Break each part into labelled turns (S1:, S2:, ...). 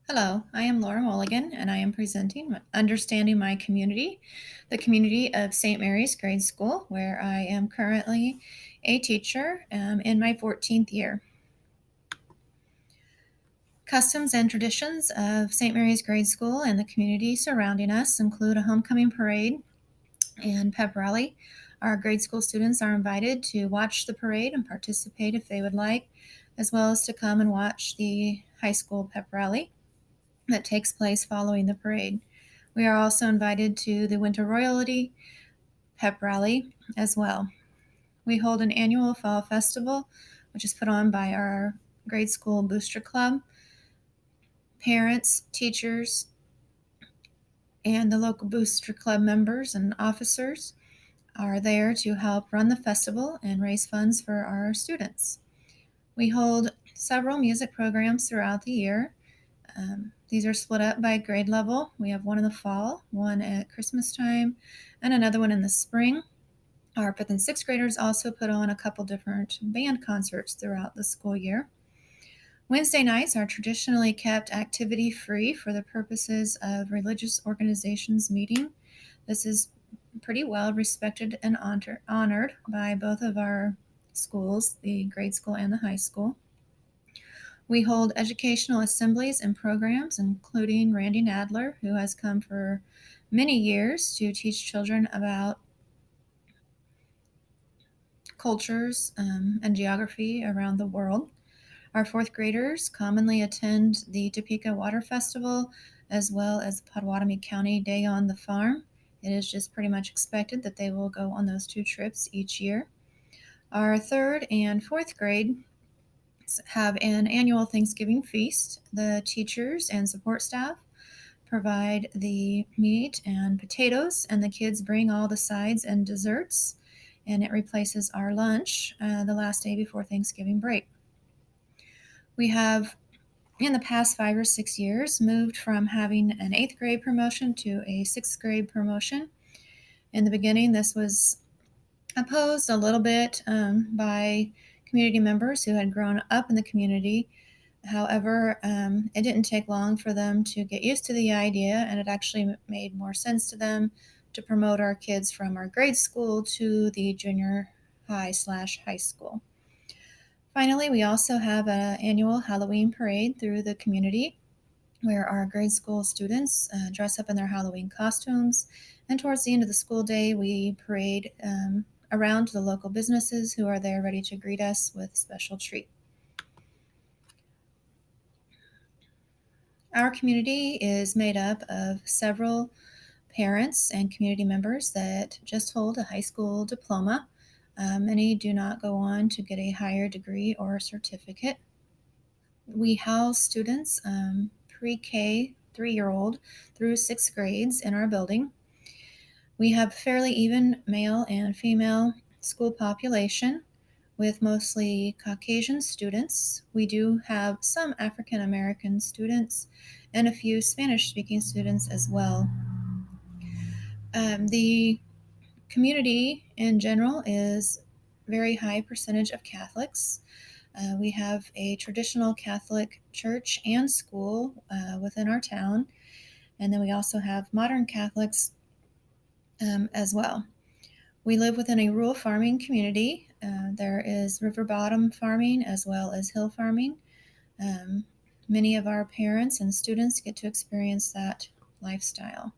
S1: Hello, I am Laura Mulligan, and I am presenting Understanding My Community, the community of St. Mary's Grade School, where I am currently a teacher in my 14th year. Customs and traditions of St. Mary's Grade School and the community surrounding us include a homecoming parade and pep rally. Our grade school students are invited to watch the parade and participate if they would like, as well as to come and watch the high school pep rally that takes place following the parade. We are also invited to the Winter Royalty Pep Rally as well. We hold an annual fall festival, which is put on by our grade school booster club. Parents, teachers, and the local booster club members and officers are there to help run the festival and raise funds for our students. We hold several music programs throughout the year. These are split up by grade level. We have one in the fall, one at Christmas time, and another one in the spring. Our fifth and sixth graders also put on a couple different band concerts throughout the school year. Wednesday nights are traditionally kept activity free for the purposes of religious organizations meeting. This is pretty well respected and honored by both of our schools, the grade school and the high school. We hold educational assemblies and programs, including Randy Nadler, who has come for many years to teach children about cultures and geography around the world. Our fourth graders commonly attend the Topeka Water Festival as well as the Pottawatomie County Day on the Farm. It is just pretty much expected that they will go on those two trips each year. Our third and fourth grade have an annual Thanksgiving feast. The teachers and support staff provide the meat and potatoes, and the kids bring all the sides and desserts, and it replaces our lunch the last day before Thanksgiving break. We have, in the past 5 or 6 years, moved from having an eighth grade promotion to a sixth grade promotion. In the beginning, this was opposed a little bit by community members who had grown up in the community. However, it didn't take long for them to get used to the idea, and it actually made more sense to them to promote our kids from our grade school to the junior high/high school. Finally, we also have an annual Halloween parade through the community where our grade school students dress up in their Halloween costumes. And towards the end of the school day, we parade around to the local businesses who are there ready to greet us with a special treat. Our community is made up of several parents and community members that just hold a high school diploma. Many do not go on to get a higher degree or certificate. We house students pre-K, 3-year-old, through sixth grades in our building. We have fairly even male and female school population with mostly Caucasian students. We do have some African American students and a few Spanish speaking students as well. The community in general is very high percentage of Catholics. We have a traditional Catholic church and school within our town, and then we also have modern Catholics as well. We live within a rural farming community. There is river bottom farming as well as hill farming. Um, Many of our parents and students get to experience that lifestyle.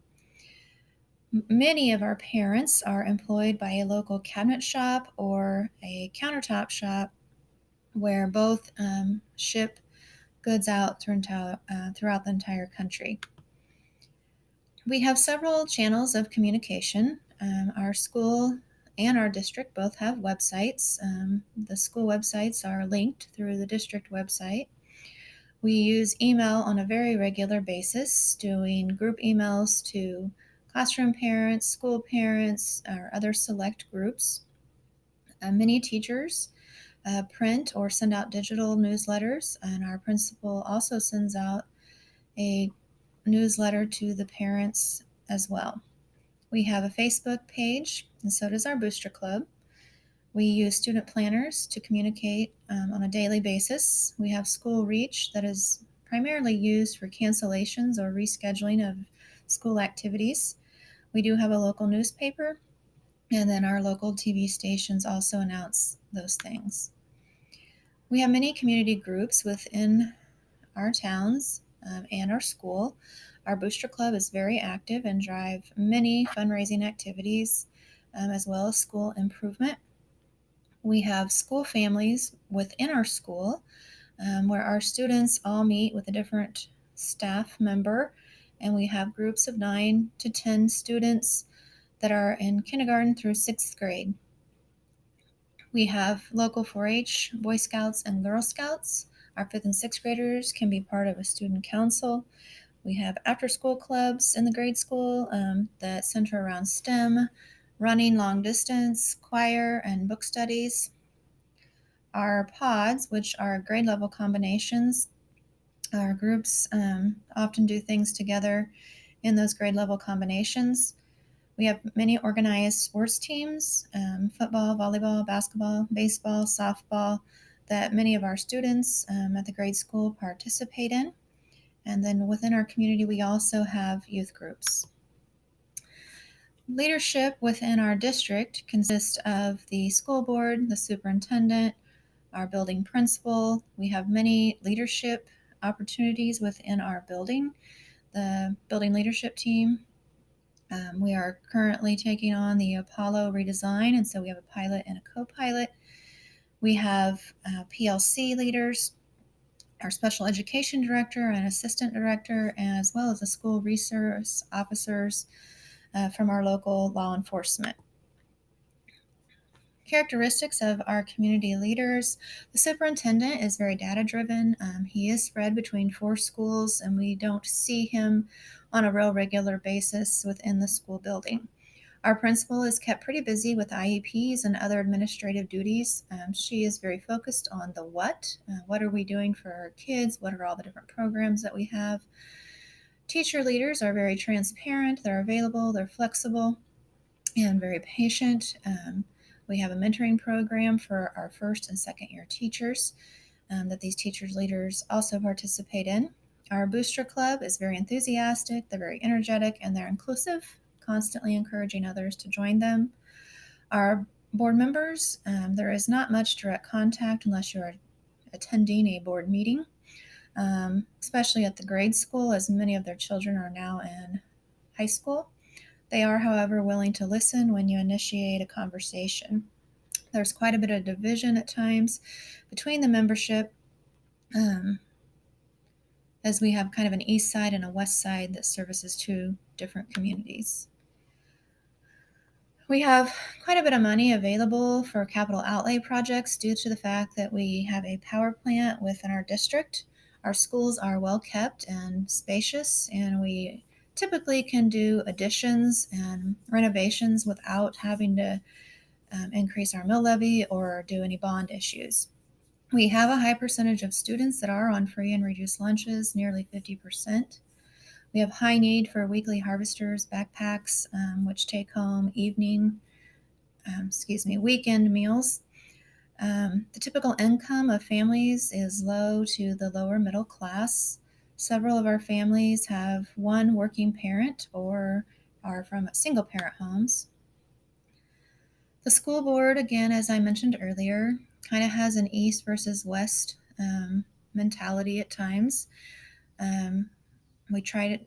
S1: Many of our parents are employed by a local cabinet shop or a countertop shop where both ship goods out throughout the entire country. We have several channels of communication. Our school and our district both have websites. The school websites are linked through the district website. We use email on a very regular basis, doing group emails to classroom parents, school parents, or other select groups. Many teachers print or send out digital newsletters, and our principal also sends out a newsletter to the parents as well. We have a Facebook page, and so does our booster club. We use student planners to communicate on a daily basis. We have School Reach that is primarily used for cancellations or rescheduling of school activities. We do have a local newspaper, and then our local TV stations also announce those things. We have many community groups within our towns and our school. Our booster club is very active and drive many fundraising activities, as well as school improvement. We have school families within our school, where our students all meet with a different staff member, and we have groups of 9 to 10 students that are in kindergarten through 6th grade. We have local 4-H, Boy Scouts, and Girl Scouts. Our 5th and 6th graders can be part of a student council. We have after school clubs in the grade school that center around STEM, running, long distance, choir, and book studies. Our pods, which are grade level combinations, our groups often do things together in those grade level combinations. We have many organized sports teams, football, volleyball, basketball, baseball, softball, that many of our students at the grade school participate in. And then within our community, we also have youth groups. Leadership within our district consists of the school board, the superintendent, our building principal. We have many leadership opportunities within our building, the building leadership team. We are currently taking on the Apollo redesign, and so we have a pilot and a co-pilot. We have PLC leaders, our special education director and assistant director, as well as the school resource officers from our local law enforcement. Characteristics of our community leaders. The superintendent is very data driven. He is spread between 4 schools, and we don't see him on a real regular basis within the school building. Our principal is kept pretty busy with IEPs and other administrative duties. She is very focused on the what are we doing for our kids, what are all the different programs that we have. Teacher leaders are very transparent, they're available, they're flexible, and very patient. We have a mentoring program for our 1st and 2nd year teachers that these teachers leaders also participate in. Our booster club is very enthusiastic, they're very energetic, and they're inclusive, constantly encouraging others to join them. Our board members, there is not much direct contact unless you're attending a board meeting, especially at the grade school, as many of their children are now in high school. They are, however, willing to listen when you initiate a conversation. There's quite a bit of division at times between the membership, as we have kind of an east side and a west side that services 2 different communities. We have quite a bit of money available for capital outlay projects due to the fact that we have a power plant within our district. Our schools are well kept and spacious, and we typically can do additions and renovations without having to increase our mill levy or do any bond issues. We have a high percentage of students that are on free and reduced lunches, nearly 50%. We have high need for weekly harvesters backpacks, which take home weekend meals. The typical income of families is low to the lower middle class. Several of our families have one working parent or are from single parent homes. The school board, again, as I mentioned earlier, kind of has an east versus west mentality at times. We try to,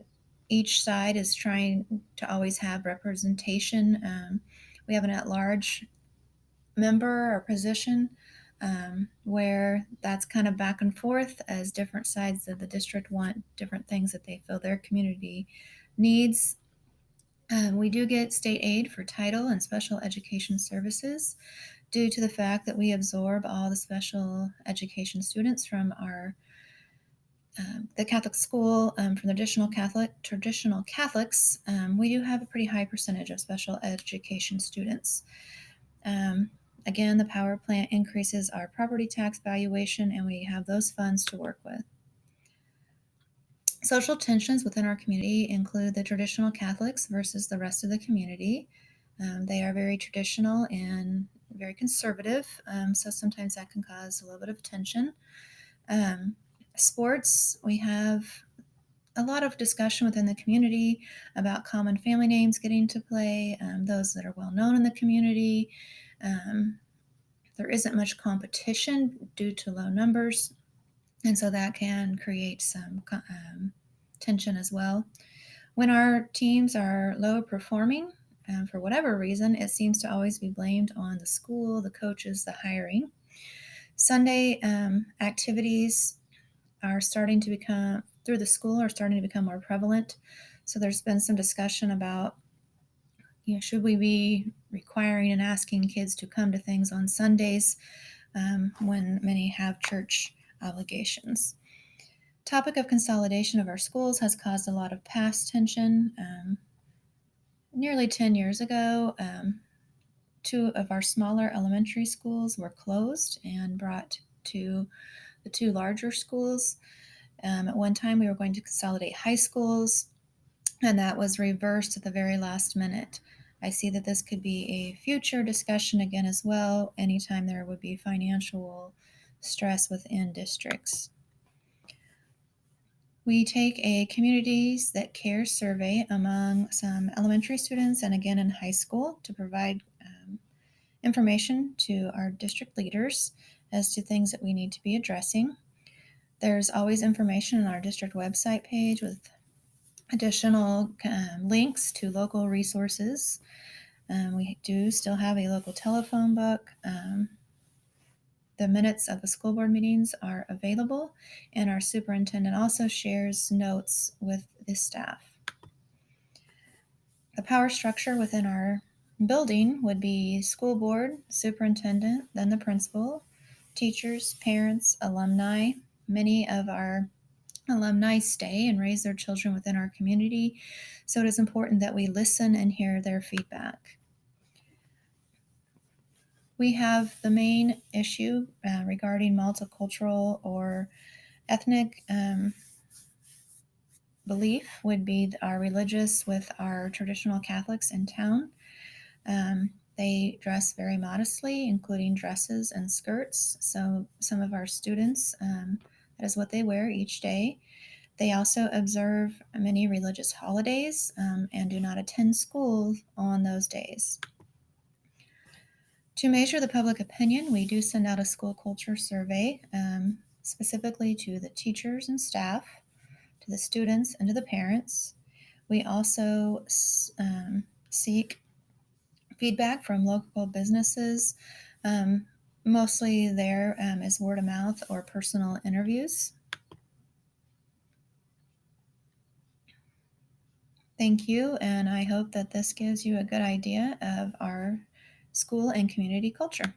S1: each side is trying to always have representation. We have an at-large member or position where that's kind of back and forth as different sides of the district want different things that they feel their community needs. We do get state aid for title and special education services due to the fact that we absorb all the special education students from our the Catholic school, from the traditional Catholics. We do have a pretty high percentage of special education students. Again, the power plant increases our property tax valuation, and we have those funds to work with. Social tensions within our community include the traditional Catholics versus the rest of the community. They are very traditional and very conservative, so sometimes that can cause a little bit of tension. Sports, we have a lot of discussion within the community about common family names getting to play, those that are well known in the community. Um, there isn't much competition due to low numbers, and so that can create some tension as well. When our teams are low performing, for whatever reason, it seems to always be blamed on the school, the coaches, the hiring. Sunday activities are starting to become, through the school, are starting to become more prevalent. So there's been some discussion about, should we be requiring and asking kids to come to things on Sundays when many have church obligations. Topic of consolidation of our schools has caused a lot of past tension. Nearly 10 years ago, two of our smaller elementary schools were closed and brought to the two larger schools. At one time, we were going to consolidate high schools, and that was reversed at the very last minute. I see that this could be a future discussion again as well, anytime there would be financial stress within districts. We take a communities that care survey among some elementary students and again in high school to provide information to our district leaders as to things that we need to be addressing. There's always information on our district website page with additional links to local resources. We do still have a local telephone book. The minutes of the school board meetings are available, and our superintendent also shares notes with the staff. The power structure within our building would be school board, superintendent, then the principal, teachers, parents, alumni. Many of our alumni stay and raise their children within our community, so it is important that we listen and hear their feedback. We have the main issue regarding multicultural or ethnic belief would be our religious with our traditional Catholics in town. They dress very modestly, including dresses and skirts. So some of our students, that is what they wear each day. They also observe many religious holidays and do not attend school on those days. To measure the public opinion, we do send out a school culture survey specifically to the teachers and staff, to the students, and to the parents. We also seek feedback from local businesses. Mostly there is word of mouth or personal interviews. Thank you, and I hope that this gives you a good idea of our school and community culture.